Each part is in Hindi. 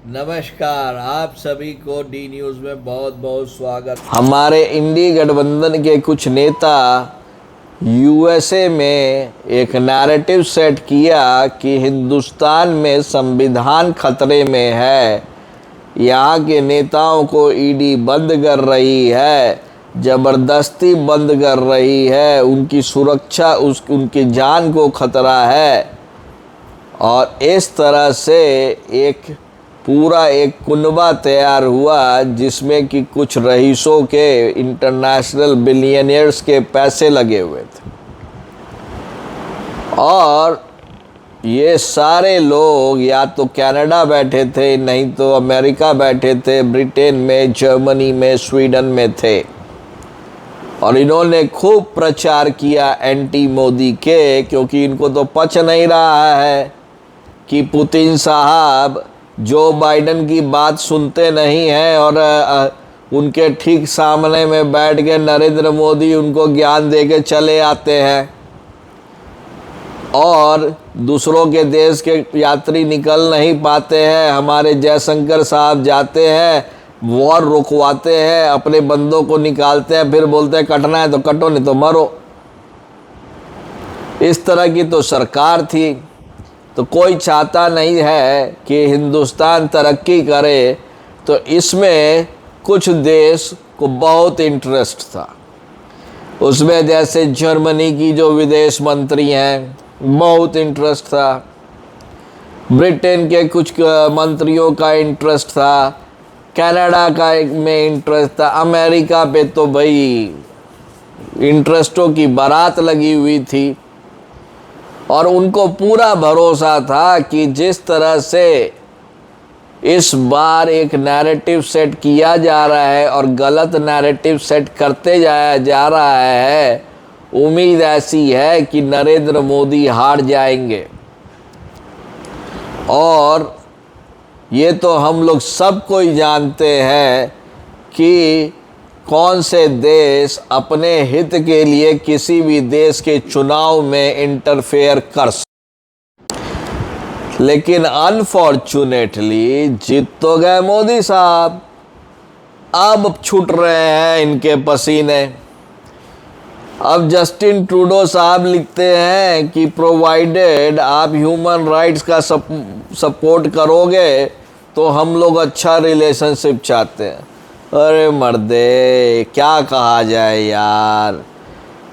नमस्कार, आप सभी को डी न्यूज़ में बहुत बहुत स्वागत। हमारे इंडी गठबंधन के कुछ नेता यूएसए में एक नैरेटिव सेट किया कि हिंदुस्तान में संविधान खतरे में है। यहाँ के नेताओं को ईडी बंद कर रही है, ज़बरदस्ती बंद कर रही है, उनकी सुरक्षा उनकी जान को खतरा है। और इस तरह से एक कुनबा तैयार हुआ जिसमें कि कुछ रईसों के इंटरनेशनल बिलियनियर्स के पैसे लगे हुए थे। और ये सारे लोग या तो कनाडा बैठे थे, नहीं तो अमेरिका बैठे थे, ब्रिटेन में, जर्मनी में, स्वीडन में थे। और इन्होंने खूब प्रचार किया एंटी मोदी के, क्योंकि इनको तो पच नहीं रहा है कि पुतिन साहब जो बाइडन की बात सुनते नहीं हैं और उनके ठीक सामने में बैठ के नरेंद्र मोदी उनको ज्ञान दे के चले आते हैं। और दूसरों के देश के यात्री निकल नहीं पाते हैं, हमारे जयशंकर साहब जाते हैं, वॉर रुकवाते हैं, अपने बंदों को निकालते हैं, फिर बोलते हैं कटना है तो कटो, नहीं तो मरो। इस तरह की तो सरकार थी। तो कोई चाहता नहीं है कि हिंदुस्तान तरक्की करे। तो इसमें कुछ देश को बहुत इंटरेस्ट था। उसमें जैसे जर्मनी की जो विदेश मंत्री हैं, बहुत इंटरेस्ट था। ब्रिटेन के कुछ मंत्रियों का इंटरेस्ट था, कनाडा का में इंटरेस्ट था, अमेरिका पे तो भाई इंटरेस्टों की बारात लगी हुई थी। और उनको पूरा भरोसा था कि जिस तरह से इस बार एक नैरेटिव सेट किया जा रहा है और गलत नैरेटिव सेट करते जाया जा रहा है, उम्मीद ऐसी है कि नरेंद्र मोदी हार जाएंगे। और ये तो हम लोग सब कोई जानते हैं कि कौन से देश अपने हित के लिए किसी भी देश के चुनाव में इंटरफेयर कर सकते। लेकिन अनफॉर्चुनेटली जीत तो गए मोदी साहब, अब छूट रहे हैं इनके पसीने। अब जस्टिन ट्रूडो साहब लिखते हैं कि प्रोवाइडेड आप ह्यूमन राइट्स का सपोर्ट करोगे तो हम लोग अच्छा रिलेशनशिप चाहते हैं। अरे मर्दे, क्या कहा जाए यार।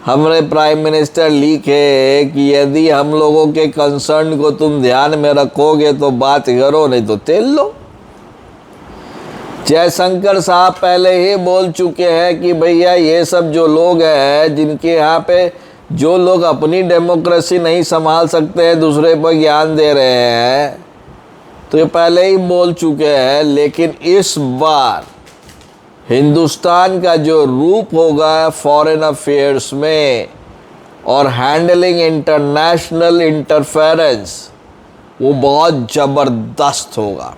हमारे प्राइम मिनिस्टर लिखे कि यदि हम लोगों के कंसर्न को तुम ध्यान में रखोगे तो बात करो, नहीं तो तेल लो। जयशंकर साहब पहले ही बोल चुके हैं कि भैया ये सब जो लोग हैं, जिनके यहाँ पे जो लोग अपनी डेमोक्रेसी नहीं संभाल सकते हैं, दूसरे पर ज्ञान दे रहे हैं, तो ये पहले ही बोल चुके हैं। लेकिन इस बार हिंदुस्तान का जो रूप होगा फॉरेन अफेयर्स में और हैंडलिंग इंटरनेशनल इंटरफेरेंस, वो बहुत ज़बरदस्त होगा।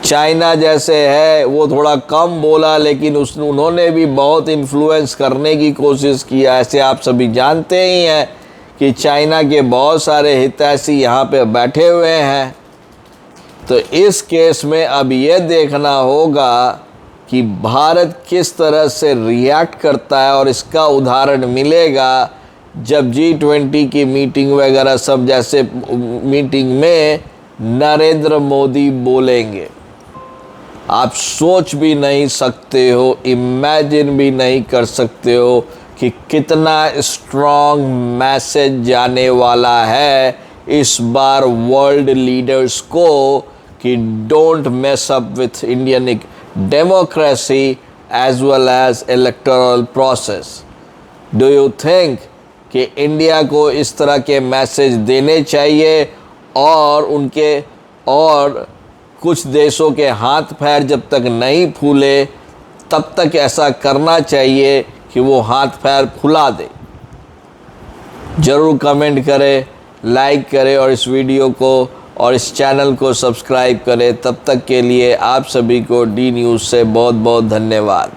चाइना जैसे है वो थोड़ा कम बोला, लेकिन उन्होंने भी बहुत इन्फ्लुएंस करने की कोशिश किया। ऐसे आप सभी जानते ही हैं कि चाइना के बहुत सारे हितैषी यहाँ पे बैठे हुए हैं। तो इस केस में अब ये देखना होगा कि भारत किस तरह से रिएक्ट करता है। और इसका उदाहरण मिलेगा जब G20 की मीटिंग वगैरह सब जैसे मीटिंग में नरेंद्र मोदी बोलेंगे। आप सोच भी नहीं सकते हो, इमेजिन भी नहीं कर सकते हो कि कितना स्ट्रॉन्ग मैसेज जाने वाला है इस बार वर्ल्ड लीडर्स को कि don't mess up with Indian democracy as well as electoral process. Do you think कि इंडिया को इस तरह के मैसेज देने चाहिए और कुछ देशों के हाथ पैर जब तक नहीं फूले तब तक ऐसा करना चाहिए कि वो हाथ पैर फुला दे? ज़रूर कमेंट करें, लाइक करें और इस वीडियो को और इस चैनल को सब्सक्राइब करें। तब तक के लिए आप सभी को डी न्यूज़ से बहुत बहुत धन्यवाद।